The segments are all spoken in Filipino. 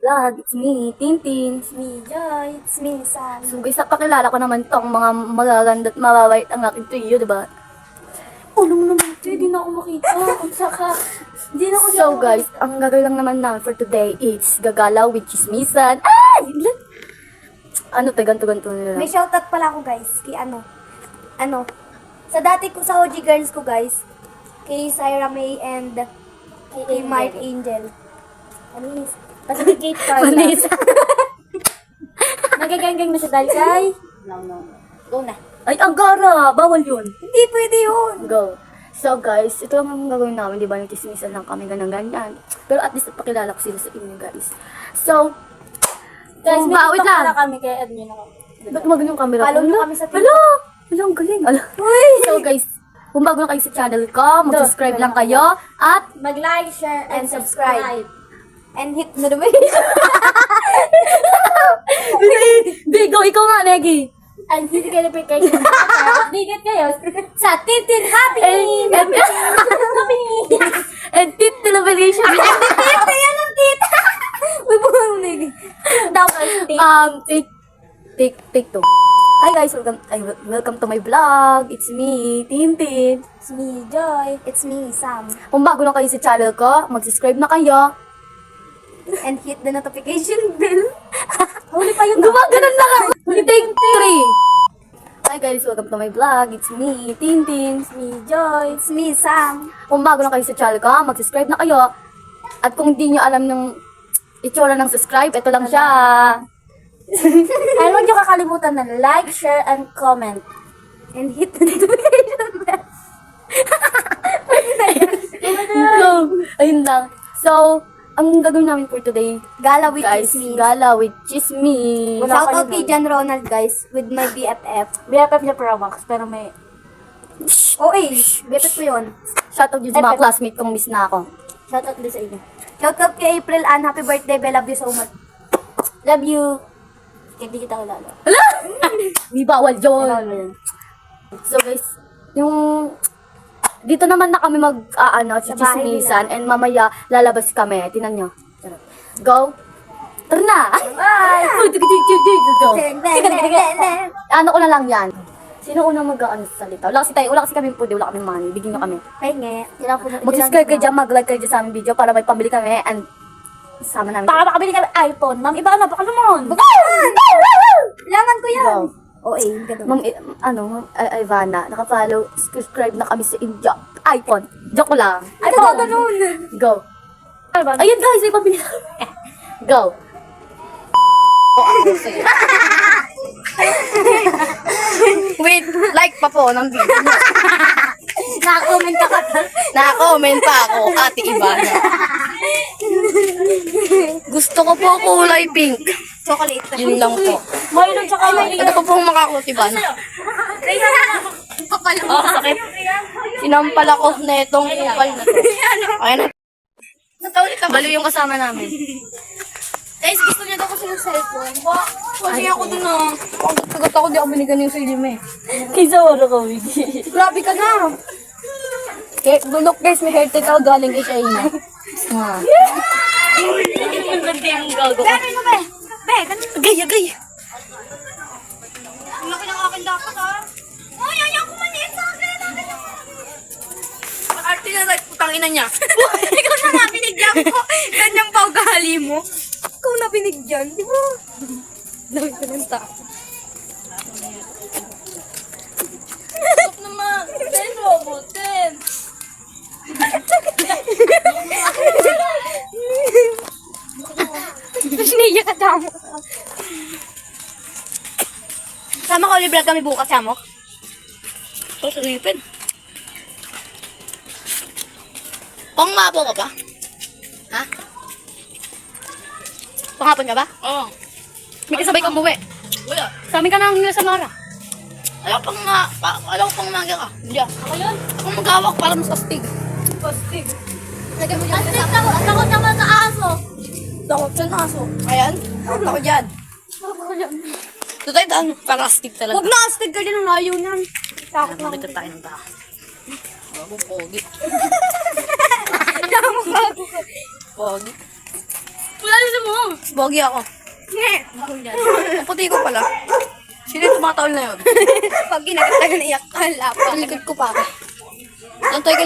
vlog. It's me, Tintin. It's me, Joy. It's me, Sam. So guys, napakilala ko naman tong mga magaganda at mababait ang aking trio, diba? Ulo mo naman ito, hindi na ako makita. Ang saka, hindi na ako So guys, ang gagawin lang naman namin for today is gagalaw with chismisan. Ano to, ganto-ganto nila. May shoutout pala ako guys, kay sa dati ko, sa OG girls ko guys, kay Syra May and kay Mark Angel. Ano yun? Pacificate Carla. Vanessa. Nagagang-gang na siya dahil kay... No. Go na. Ay, ang gara! Bawal yun. Hindi pwede yun. Go. So guys, ito lang ang gagawin namin, di ba? Nagtismisan lang kami, ganyan-ganyan. Pero at least napakilala ko sila sa inyo, guys. So, Guys, may wait TikTok lang. pala kami kay admin ako. Ba't mag yung camera? Follow nyo kami sa TikTok. Hala! Hala, ang galing. Hala. So guys, kung bago na kayo sa channel ko, mag-subscribe lang kayo. At, Mag-like, share, and subscribe. And hit notification. Bigo, ikaw nga, Negi. And hit notification. Updated kayo sa Tintin Happy! And tip television. Tita, yan ang tita! Uy, bumamig. Daw ka, Take two. Hi guys, welcome to my vlog. It's me, Tintin. It's me, Joy. It's me, Sam. Kung bago na kayo sa channel ko, mag-subscribe na kayo. And hit the notification bell. Huli pa yun. Gumaganon na lang. Take three. Hi guys, welcome to my vlog. It's me, Tintin. It's me, Joy. It's me, Sam. Kung bago na kayo sa channel ko, mag-subscribe na kayo. At kung hindi nyo alam ng itsura ng subscribe, ito lang siya. And huwag niyo kakalimutan na like, share, and comment. And hit the notification bell. So, ayun lang. So, ang gagawin namin for today, Gala with guys, chismis. gala with chismis. Shout out kay John Ronald, guys, with my BFF. BFF niya Promax, pero may... Oo, BFF ko yun. Shoutout yun sa mga classmate kong miss na ako. Shout out din sa inyo. Shout out kay April Ann. Happy birthday, Belle. Love you so much. Love you. Hindi kita kilala. Hala! Di bawal Bawal yun. mo yun. So guys, yung... Dito naman na kami bahay chismisan and mamaya lalabas kami. Tinan nyo. Go! Tara na! Bye! Go! Ano ko na lang yan? Sino unang mag-ano sa salita? Wala kasi kami pwede, wala kami money. Bigyan nyo kami. Pahingi. Mag-subscribe kayo dyan, mag-like kayo dyan sa aming video para may pambili kami and sama namin. Baka makabili kami iPhone. Ma'am, iba na. Baka naman. Laman ko yan. Go. Oo, ganun. Ma'am Ivana, naka-follow, subscribe na kami sa inyo. iPhone. Joke lang. Ito, ganun. Go. Ayun guys, may pambili Go. Wait, like pa po ng video. Naka-comment ka ka. Naka-comment pa ako, Ate Ivana. Gusto ko po kulay pink. Chocolate. Yun lang po. Mayroon tsaka Ito po pong makakulot, Ivana. Oh, sakit. Sinampal ako na itong kupal na to. Ayan na. Balo yung kasama namin. Guys, gusto niya daw kasi yung cellphone. Kasi ako dun na. Pagkat ako, di ako binigyan yung sarili mo eh. Kaysa wala ka, Wiggy. Grabe ka na. Look guys, may haircut ako galing kay Shaina. Ang ganda yung gago. Pero ano ba? Be, ganun. Gaya. Ang laki ng akin dapat ha. Ay, ayaw ko maliit sa akin. Arte na tayo, putang ina niya. Ikaw na nga binigyan ko. Ganyan pa ugali mo. Ikaw na binigyan, di ba? Dami ko ng tao. Stop naman. 10 robo, 10. Siniya ka damo. Sama ka ulit vlog kami bukas, Samok. So, sunipin. Pang mapo ka ba? Ha? Panghapon ka ba? Oo. May kasabay kang buwi. Wala. Sa amin ka nang hingga sa Mara. Alam pang mangga ka. Hindi. Ako yun? Ako maghawak para mas astig. Pastig. Lagyan mo dyan. Astig ako. Takot naman sa aso. Takot sa naso. Ayan. Takot ako dyan. Tutay daan. Para astig talaga. Huwag na astig ka din ang layo niyan. Takot na. Nakita tayo ng taas. Bago pogi. Pogi. Wala na mo. Bogi ako. Ang puti ko pala. Sino yung tumataol na yun? Pag ginagatagal na iyak ka, lapa. Ang likod ko pa. Doon tayo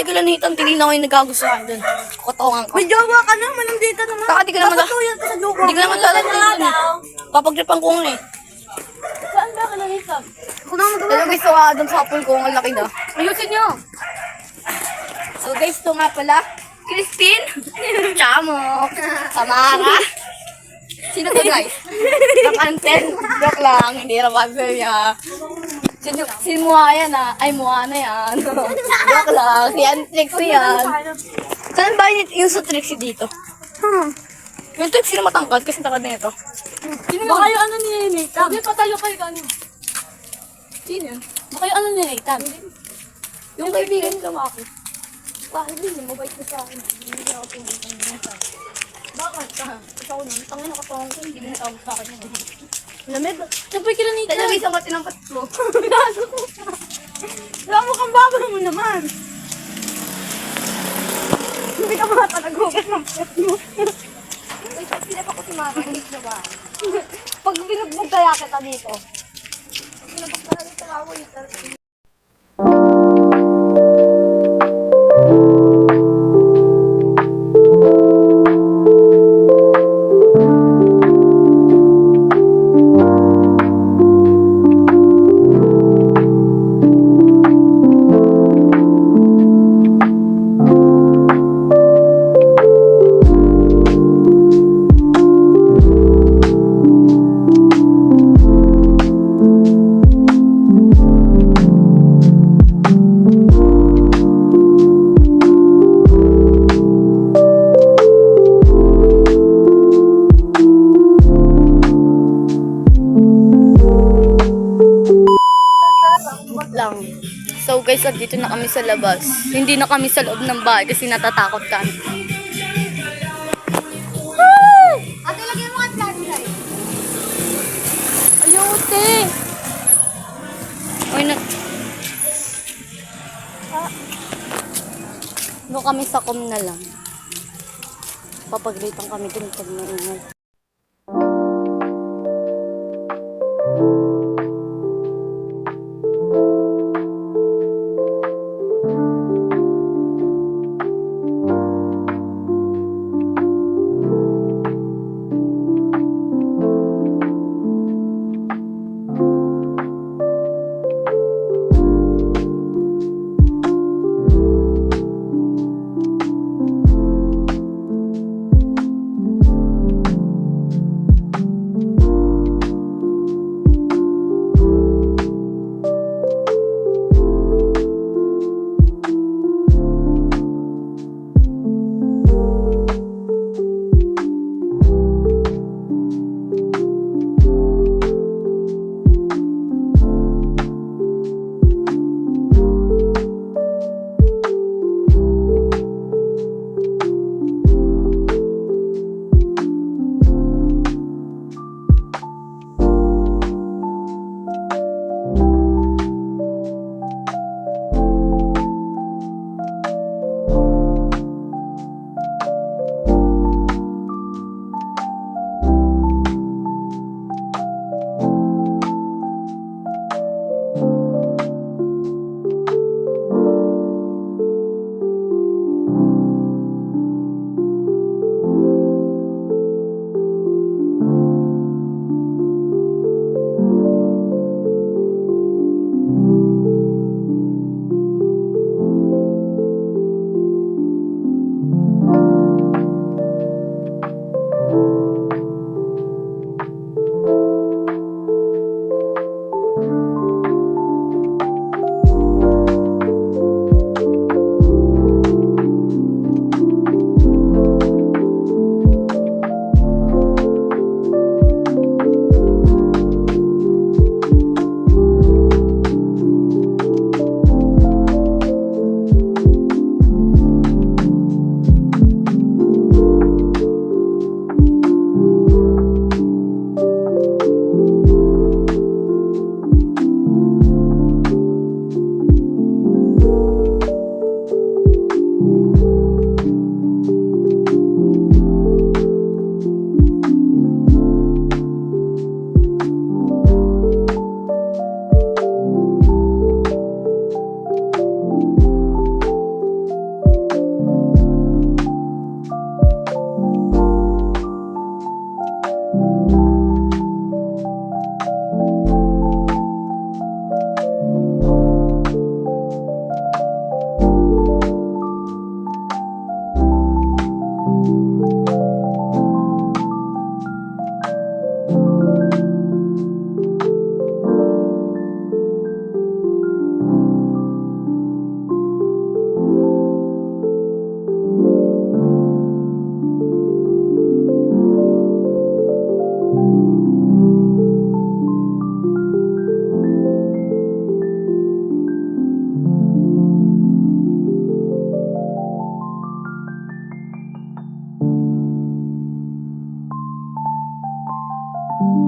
kailan hitan, tinignan ko yung nagkagustuhan doon. Kukatawan ko. May jowa ka naman, nandito naman. Saka di ka naman Napatuyan ka sa jowa. Hindi ka naman lalagay doon eh. Papagripan ko nga eh. Saan ba ka nahisap? Kung naman magawa. Dalawa gusto ka doon sa apple ko, ang laki na. Ayusin nyo! So guys, ito nga pala. Christine! Chamo! Samara! Sino to guys? Rapunzel? Joke lang, hindi Rapunzel niya. Si Mua yan ah. Ay, Moana yan. Joke lang. Si Trixie yan. Saan ba yung sa Trixie dito? Yung Trixie na matangkad kasi takad na ito. Sino baka yung ano ni Nathan? Hindi, patayo kayo gano'n. Sino yun? Baka yung ano ni Nathan? Yung kaibigan ko ako. Bakit din, mabait ka sa akin. Hindi ako tumulong din sa akin. Bakit? Ikaw nun, tangin na katawang ko, hindi mo tawag sa akin. Lamig? Siyempre kila Nathan. Talaga isang pati ng patlo. Wala mo kang baba mo naman. Hindi ka makatalagugat ng pet mo. Wait, sila pa ko si Mama, hindi na ba? Pag binugbog kaya kita dito. Pinapag ka na dito ako yung lang. So guys, dito na kami sa labas. Hindi na kami sa loob ng bahay kasi natatakot kami. Ate, lagyan mo ang flashlight. Ayute! Uy, doon kami sa com na lang. Papag-rate kami dun pag maingay.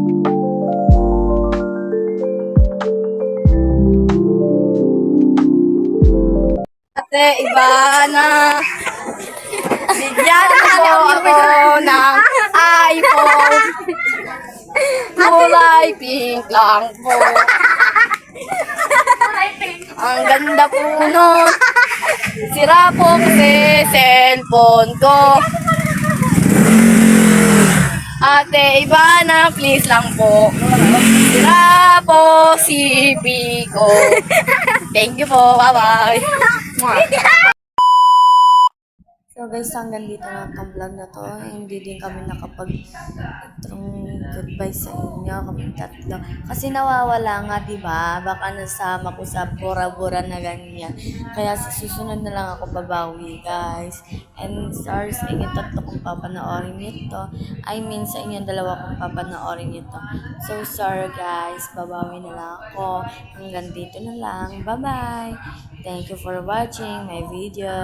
Ate, iba na. Bigyan mo ako ng iPhone. Kulay pink lang po. Ang ganda po nun. Sira po kasi cellphone ko. Ate, iba na, please lang po. Sira po CP ko. Thank you po. Bye-bye. So guys, hanggang dito na ang vlog na to. Hindi din kami goodbye sa inyo, kami tatlo. Kasi nawawala nga, di ba? Baka nasama ko sa bura-bura na ganyan. Kaya sa susunod na lang ako babawi, guys. And sorry sa inyo tatlo kung papanoorin nito. I mean, sa inyo dalawa kung papanoorin nito. So sorry guys, babawi na lang ako. Hanggang dito na lang. Bye-bye! Thank you for watching my video.